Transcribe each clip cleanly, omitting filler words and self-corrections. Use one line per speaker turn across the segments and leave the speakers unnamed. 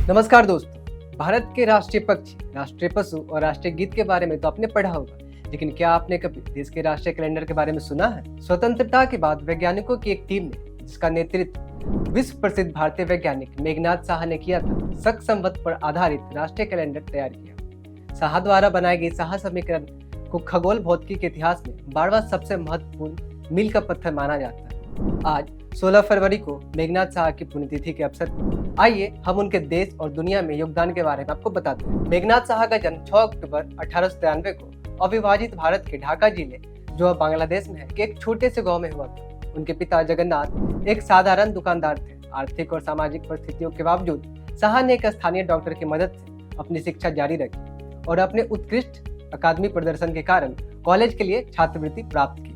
नमस्कार दोस्तों। भारत के राष्ट्रीय पक्षी, राष्ट्रीय पशु और राष्ट्रीय गीत के बारे में तो आपने पढ़ा होगा, लेकिन क्या आपने कभी देश के राष्ट्रीय कैलेंडर के बारे में सुना है? स्वतंत्रता के बाद वैज्ञानिकों की एक टीम ने, जिसका नेतृत्व विश्व प्रसिद्ध भारतीय वैज्ञानिक मेघनाथ साहा ने किया था, शक संवत पर आधारित राष्ट्रीय कैलेंडर तैयार किया। साहा द्वारा बनाई गई साहा समीकरण को खगोल भौतिकी के इतिहास में 12वां सबसे महत्वपूर्ण मील का पत्थर माना जाता है। आज 16 फरवरी को मेघनाथ साहा की पुण्यतिथि के अवसर पर आइए हम उनके देश और दुनिया में योगदान के बारे में आपको बताते हैं। मेघनाथ साहा का जन्म 6 अक्टूबर 1893 को अविभाजित भारत के ढाका जिले, जो अब बांग्लादेश में है, के एक छोटे से गांव में हुआ था। उनके पिता जगन्नाथ एक साधारण दुकानदार थे। आर्थिक और सामाजिक परिस्थितियों के बावजूद साहा ने एक स्थानीय डॉक्टर की मदद से अपनी शिक्षा जारी रखी और अपने उत्कृष्ट अकादमी प्रदर्शन के कारण कॉलेज के लिए छात्रवृत्ति प्राप्त की।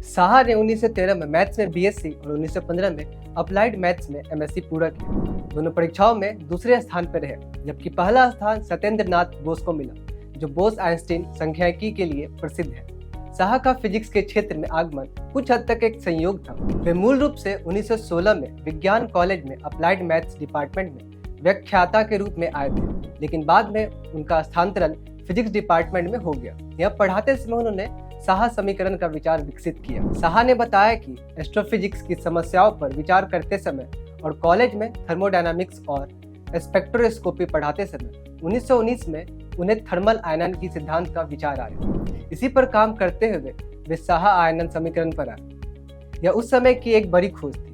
साहा ने 1913 में मैथ्स में बीएससी और 1915 में अप्लाइड मैथ्स में एमएससी पूरा किया। दोनों परीक्षाओं में दूसरे स्थान पर रहे, जबकि पहला स्थान सत्येंद्र नाथ बोस को मिला, जो बोस आइंस्टीन संख्याकी के लिए प्रसिद्ध है। साहा का फिजिक्स के क्षेत्र में आगमन कुछ हद तक एक संयोग था। वे मूल रूप से 1916 में विज्ञान कॉलेज में अप्लाइड मैथ्स डिपार्टमेंट में व्याख्याता के रूप में आए थे, लेकिन बाद में उनका स्थानांतरण फिजिक्स डिपार्टमेंट में हो गया। यह पढ़ाते समय उन्होंने साहा समीकरण का विचार विकसित किया। साहा ने बताया कि एस्ट्रोफिजिक्स की समस्याओं पर विचार करते समय और कॉलेज में थर्मोडायनामिक्स और स्पेक्ट्रोस्कोपी पढ़ाते समय 1919 में उन्हें थर्मल आयनन की सिद्धांत का विचार आया। इसी पर काम करते हुए वे साहा आयनन समीकरण पर आए। यह उस समय की एक बड़ी खोज थी।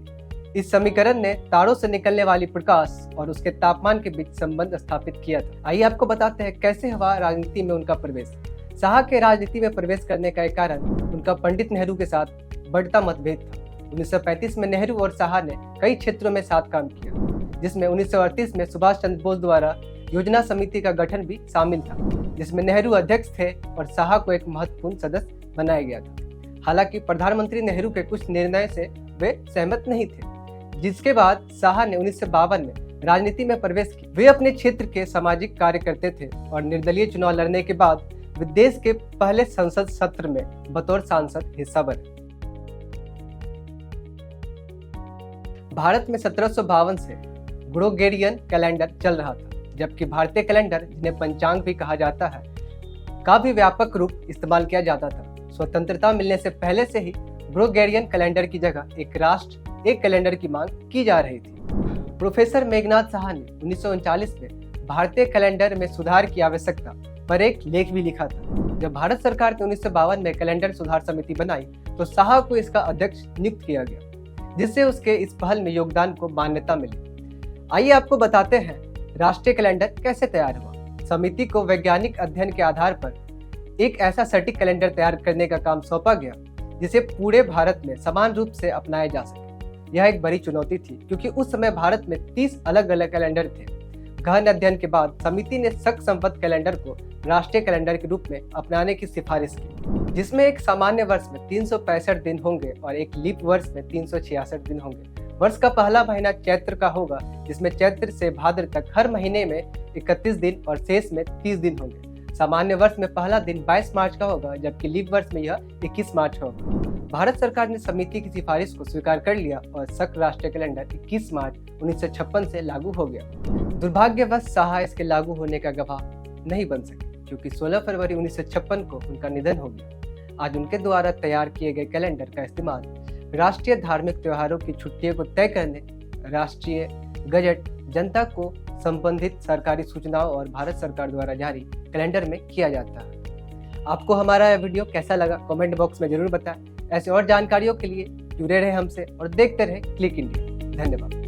इस समीकरण ने तारों से निकलने वाली प्रकाश और उसके तापमान के बीच संबंध स्थापित किया था। आइए आपको बताते हैं कैसे हुआ राजनीति में उनका प्रवेश। साहा के राजनीति में प्रवेश करने का एक कारण उनका पंडित नेहरू के साथ बढ़ता मतभेद था। 1935 में नेहरू और साहा ने कई क्षेत्रों में साथ काम किया, जिसमें 1938 में सुभाष चंद्र बोस द्वारा योजना समिति का गठन भी शामिल था, जिसमें नेहरू अध्यक्ष थे और साहा को एक महत्वपूर्ण सदस्य बनाया गया था। हालांकि प्रधानमंत्री नेहरू के कुछ निर्णय से वे सहमत नहीं थे, जिसके बाद साहा ने 1952 में राजनीति में प्रवेश किया। वे अपने क्षेत्र के सामाजिक कार्य करते थे और निर्दलीय चुनाव लड़ने के बाद वे देश के पहले संसद सत्र में बतौर सांसद हिस्सा बने। भारत में 1752 से ग्रेगोरियन कैलेंडर चल रहा था, जबकि भारतीय कैलेंडर, जिन्हें पंचांग भी कहा जाता है, का भी व्यापक रूप इस्तेमाल किया जाता था। स्वतंत्रता मिलने से पहले से ही ग्रेगोरियन कैलेंडर की जगह एक राष्ट्र एक कैलेंडर की मांग की जा रही थी। प्रोफेसर मेघनाथ साहा ने 1939 में भारतीय कैलेंडर में सुधार की आवश्यकता पर एक लेख भी लिखा था। जब भारत सरकार ने 1952 में कैलेंडर सुधार समिति बनाई तो साहा को इसका अध्यक्ष नियुक्त किया गया, जिससे उसके इस पहल में योगदान को मान्यता मिली। आइए आपको बताते हैं राष्ट्रीय कैलेंडर कैसे तैयार हुआ। समिति को वैज्ञानिक अध्ययन के आधार पर एक ऐसा सटीक कैलेंडर तैयार करने का काम सौंपा गया जिसे पूरे भारत में समान रूप से अपनाया जा सके। यह एक बड़ी चुनौती थी, क्योंकि उस समय भारत में 30 अलग अलग कैलेंडर थे। गहन अध्ययन के बाद समिति ने शक संवत कैलेंडर को राष्ट्रीय कैलेंडर के रूप में अपनाने की सिफारिश की, जिसमें एक सामान्य वर्ष में 365 दिन होंगे और एक लीप वर्ष में 366 दिन होंगे। वर्ष का पहला महीना चैत्र का होगा, जिसमें चैत्र से भाद्र तक हर महीने में 31 दिन और शेष में 30 दिन होंगे। सामान्य वर्ष में पहला दिन 22 मार्च का होगा, जबकि लीप वर्ष में यह 21 मार्च का होगा। भारत सरकार ने समिति की सिफारिश को स्वीकार कर लिया और शक राष्ट्रीय कैलेंडर 21 मार्च 1956 से लागू हो गया। दुर्भाग्यवश साहा इसके लागू होने का गवाह नहीं बन सके, क्योंकि 16 फरवरी 1956 को उनका निधन हो गया। आज उनके द्वारा तैयार किए गए कैलेंडर का इस्तेमाल राष्ट्रीय धार्मिक त्योहारों की छुट्टियों को तय करने, राष्ट्रीय गजट, जनता को संबंधित सरकारी सूचनाओं और भारत सरकार द्वारा जारी कैलेंडर में किया जाता है। आपको हमारा यह वीडियो कैसा लगा कमेंट बॉक्स में जरूर बताएं। ऐसे और जानकारियों के लिए जुड़े रहे हमसे और देखते रहे क्लिक इंडिया। धन्यवाद।